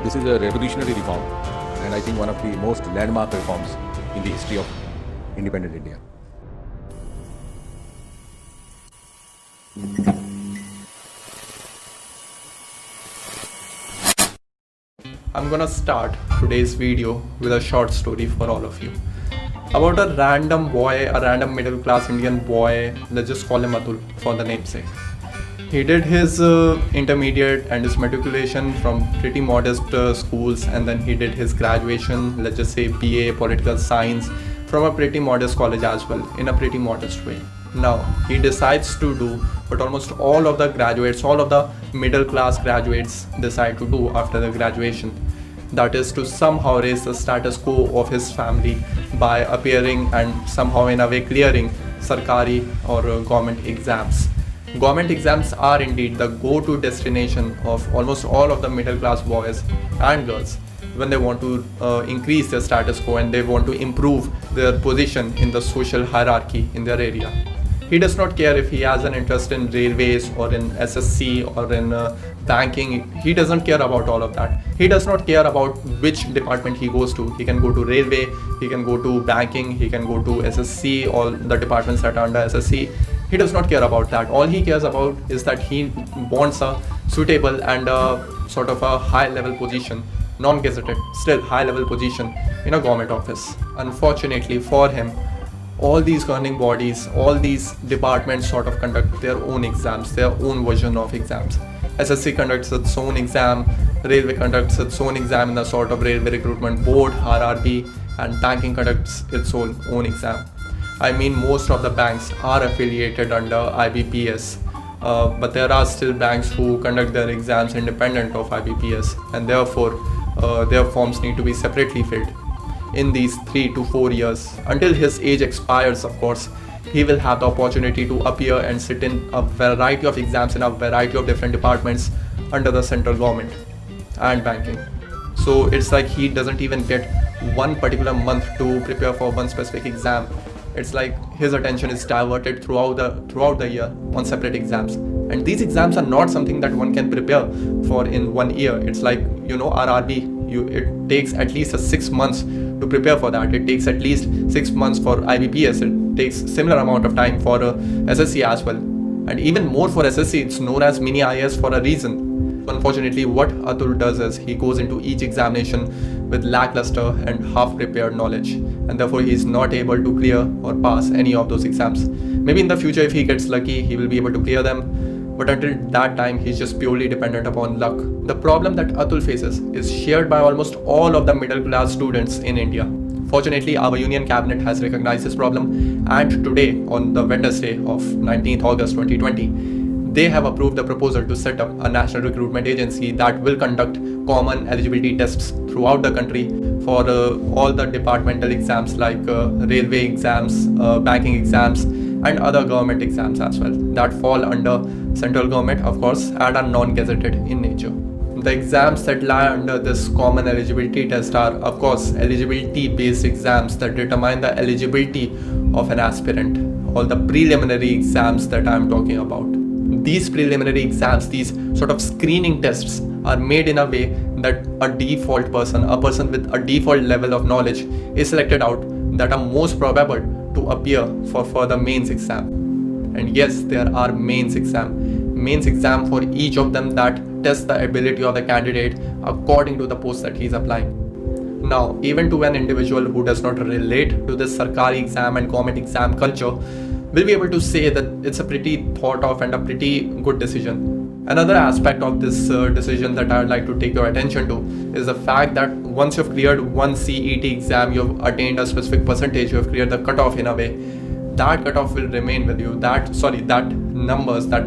This is a revolutionary reform, and I think one of the most landmark reforms in the history of independent India. I'm gonna start today's video with a short story for all of you about a random boy, a random middle class Indian boy. Let's just call him Atul for the namesake. He did his intermediate and his matriculation from pretty modest schools, and then he did his graduation, let's just say BA political science, from a pretty modest college as well, in a pretty modest way. Now he decides to do what almost all of the graduates, all of the middle class graduates decide to do after the graduation. That is to somehow raise the status quo of his family by appearing and somehow in a way clearing Sarkari or government exams. Government exams are indeed the go-to destination of almost all of the middle class boys and girls when they want to increase their status quo and they want to improve their position in the social hierarchy in their area. He does not care if he has an interest in railways or in SSC or in banking. He doesn't care about all of that. He does not care about which department he goes to. He can go to railway, he can go to banking, he can go to SSC, all the departments that are under SSC. He does not care about that. All he cares about is that he wants a suitable and sort of a high level position, non-gazetted, still high level position in a government office. Unfortunately for him, all these governing bodies, all these departments sort of conduct their own exams, their own version of exams. SSC conducts its own exam, Railway conducts its own exam in the sort of Railway Recruitment Board, RRB, and banking conducts its own exam. I mean, most of the banks are affiliated under IBPS, but there are still banks who conduct their exams independent of IBPS, and therefore their forms need to be separately filled. In these 3 to 4 years, until his age expires, of course, he will have the opportunity to appear and sit in a variety of exams in a variety of different departments under the central government and banking. So it's like he doesn't even get one particular month to prepare for one specific exam. It's like his attention is diverted throughout the year on separate exams. And these exams are not something that one can prepare for in 1 year. It's like, RRB, it takes at least 6 months to prepare for that. It takes at least 6 months for IBPS. It takes similar amount of time for SSC as well. And even more for SSC, it's known as mini IAS for a reason. Unfortunately, what Atul does is he goes into each examination with lackluster and half-prepared knowledge, and therefore he is not able to clear or pass any of those exams. Maybe in the future, if he gets lucky, he will be able to clear them, but until that time, he's just purely dependent upon luck. The problem that Atul faces is shared by almost all of the middle-class students in India. Fortunately, our Union Cabinet has recognized this problem, and today, on the Wednesday of 19th August 2020, they have approved the proposal to set up a national recruitment agency that will conduct common eligibility tests throughout the country for all the departmental exams like railway exams, banking exams, and other government exams as well that fall under central government, of course, and are non-gazetted in nature. The exams that lie under this common eligibility test are, of course, eligibility-based exams that determine the eligibility of an aspirant, all the preliminary exams that I'm talking about. These preliminary exams, these sort of screening tests, are made in a way that a default person, a person with a default level of knowledge, is selected out that are most probable to appear for the mains exam. And yes, there are mains exam for each of them that test the ability of the candidate according to the post that he is applying. Now, even to an individual who does not relate to this Sarkari exam and government exam culture, will be able to say that it's a pretty thought of and a pretty good decision. Another aspect of this decision that I would like to take your attention to is the fact that once you've cleared one CET exam, you've attained a specific percentage, you've cleared the cutoff in a way, that cutoff will remain with you, that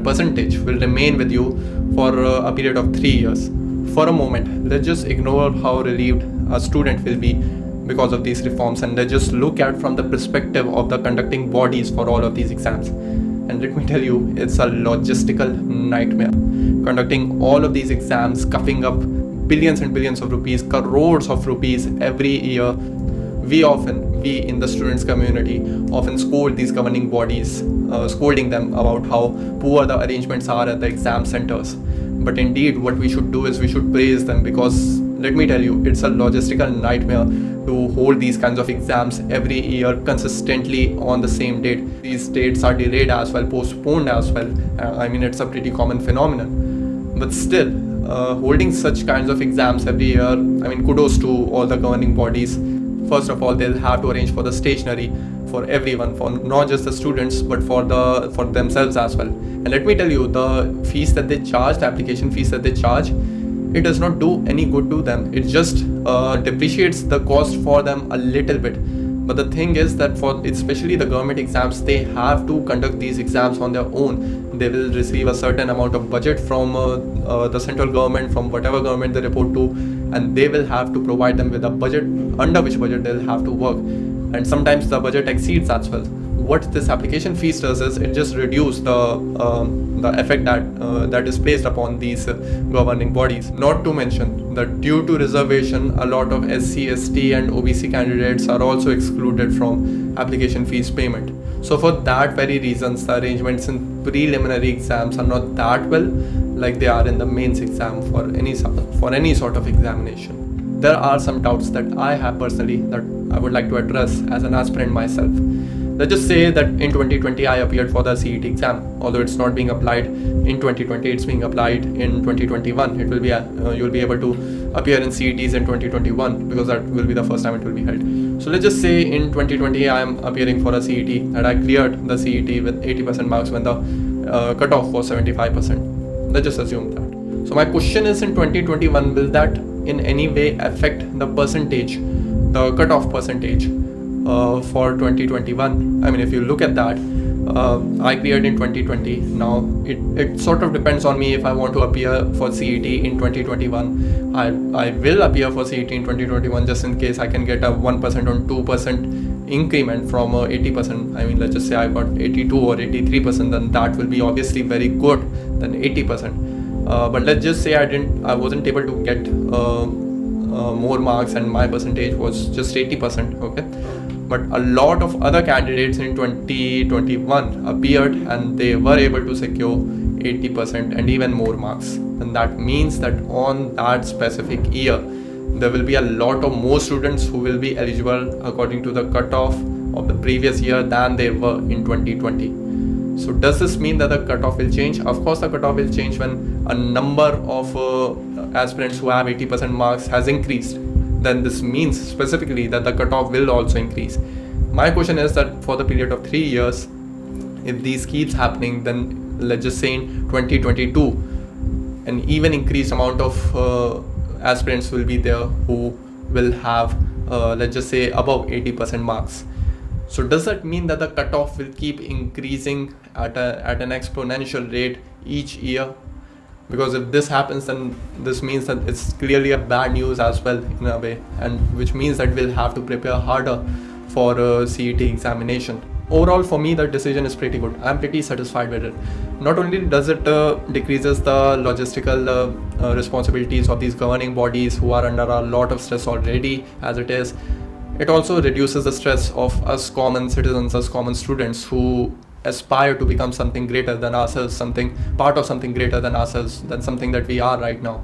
percentage will remain with you for a period of 3 years. For a moment, let's just ignore how relieved a student will be because of these reforms, and let's just look at from the perspective of the conducting bodies for all of these exams. And let me tell you, it's a logistical nightmare. Conducting all of these exams, scuffing up billions and billions of rupees, crores of rupees every year. We in the students community often scold these governing bodies, scolding them about how poor the arrangements are at the exam centers. But indeed, what we should do is we should praise them, because let me tell you, it's a logistical nightmare to hold these kinds of exams every year consistently on the same date. These dates are delayed as well, postponed as well. I mean, it's a pretty common phenomenon. But still, holding such kinds of exams every year, I mean, kudos to all the governing bodies. First of all, they'll have to arrange for the stationery for everyone, for not just the students, but for themselves as well. And let me tell you, the fees that they charge, the application fees that they charge, it does not do any good to them. It just depreciates the cost for them a little bit. But the thing is that for especially the government exams, they have to conduct these exams on their own. They will receive a certain amount of budget from the central government, from whatever government they report to, and they will have to provide them with a budget, under which budget they'll have to work. And sometimes the budget exceeds as well. What this application fees does is it just reduces the effect that is placed upon these governing bodies. Not to mention that due to reservation, a lot of SC, ST and OBC candidates are also excluded from application fees payment. So for that very reasons, the arrangements in preliminary exams are not that well like they are in the mains exam for any sort of examination. There are some doubts that I have personally that I would like to address as an aspirant myself. Let's just say that in 2020 I appeared for the CET exam. Although it's not being applied in 2020, it's being applied in 2021. It will be you'll be able to appear in CETs in 2021 because that will be the first time it will be held. So let's just say in 2020 I am appearing for a CET and I cleared the CET with 80% marks when the cutoff was 75%. Let's just assume that. So my question is, in 2021, will that in any way affect the percentage, the cutoff percentage for 2021? I mean, if you look at that, I cleared in 2020. Now it sort of depends on me if I want to appear for CET in 2021. I will appear for CET in 2021 just in case I can get a 1% or 2% increment from 80%. I mean, let's just say I got 82 or 83%, then that will be obviously very good than 80%. But let's just say I wasn't able to get more marks and my percentage was just 80%. Okay, but a lot of other candidates in 2021 appeared and they were able to secure 80% and even more marks, and that means that on that specific year there will be a lot of more students who will be eligible according to the cutoff of the previous year than they were in 2020. So does this mean that the cutoff will change? Of course the cutoff will change when a number of aspirants who have 80% marks has increased. Then this means specifically that the cutoff will also increase. My question is that for the period of 3 years, if these keeps happening, then let's just say in 2022, an even increased amount of aspirants will be there who will have let's just say above 80% marks. So does that mean that the cutoff will keep increasing at an exponential rate each year? Because if this happens, then this means that it's clearly a bad news as well in a way, and which means that we'll have to prepare harder for a CET examination. Overall, for me, the decision is pretty good. I'm pretty satisfied with it. Not only does it decreases the logistical responsibilities of these governing bodies who are under a lot of stress already as it is, it also reduces the stress of us common citizens, us common students who aspire to become something greater than ourselves, part of something greater than ourselves, than something that we are right now.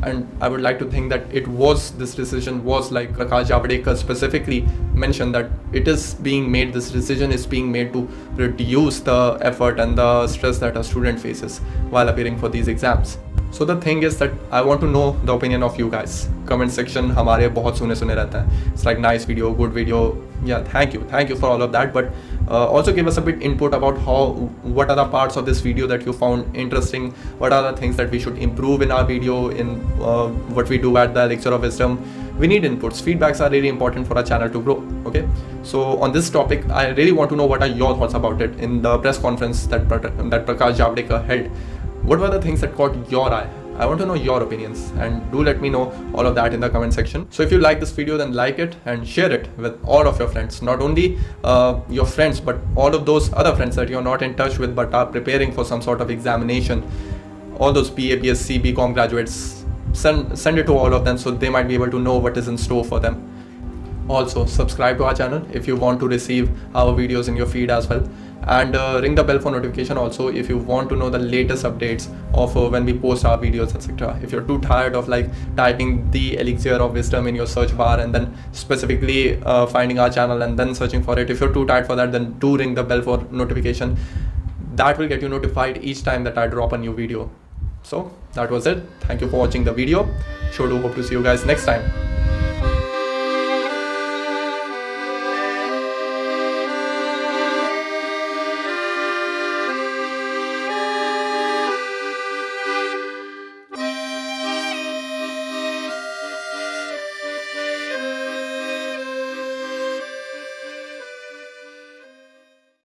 And I would like to think that this decision was like Prakash Javadekar specifically mentioned, that this decision is being made to reduce the effort and the stress that a student faces while appearing for these exams. So the thing is that I want to know the opinion of you guys. Comment section हमारे बहुत सुने रहता है. It's like nice video, good video. Yeah, thank you for all of that. But also give us a bit input about what are the parts of this video that you found interesting. What are the things that we should improve in our video, in what we do at the Elixir of Wisdom. We need inputs. Feedbacks are really important for our channel to grow. Okay. So on this topic, I really want to know what are your thoughts about it. In the press conference that Prakash Javadekar held, what were the things that caught your eye? I want to know your opinions, and do let me know all of that in the comment section. So if you like this video, then like it and share it with all of your friends. Not only your friends, but all of those other friends that you're not in touch with but are preparing for some sort of examination. All those BA, BSc, BCom graduates, send it to all of them so they might be able to know what is in store for them. Also, subscribe to our channel if you want to receive our videos in your feed as well. and ring the bell for notification also if you want to know the latest updates of when we post our videos, etc. If you're too tired of like typing the elixir of wisdom in your search bar and then specifically finding our channel and then searching for it, if you're too tired for that, then do ring the bell for notification. That will get you notified each time that I drop a new video. So that was it. Thank you for watching the video. Sure do hope to see you guys next time.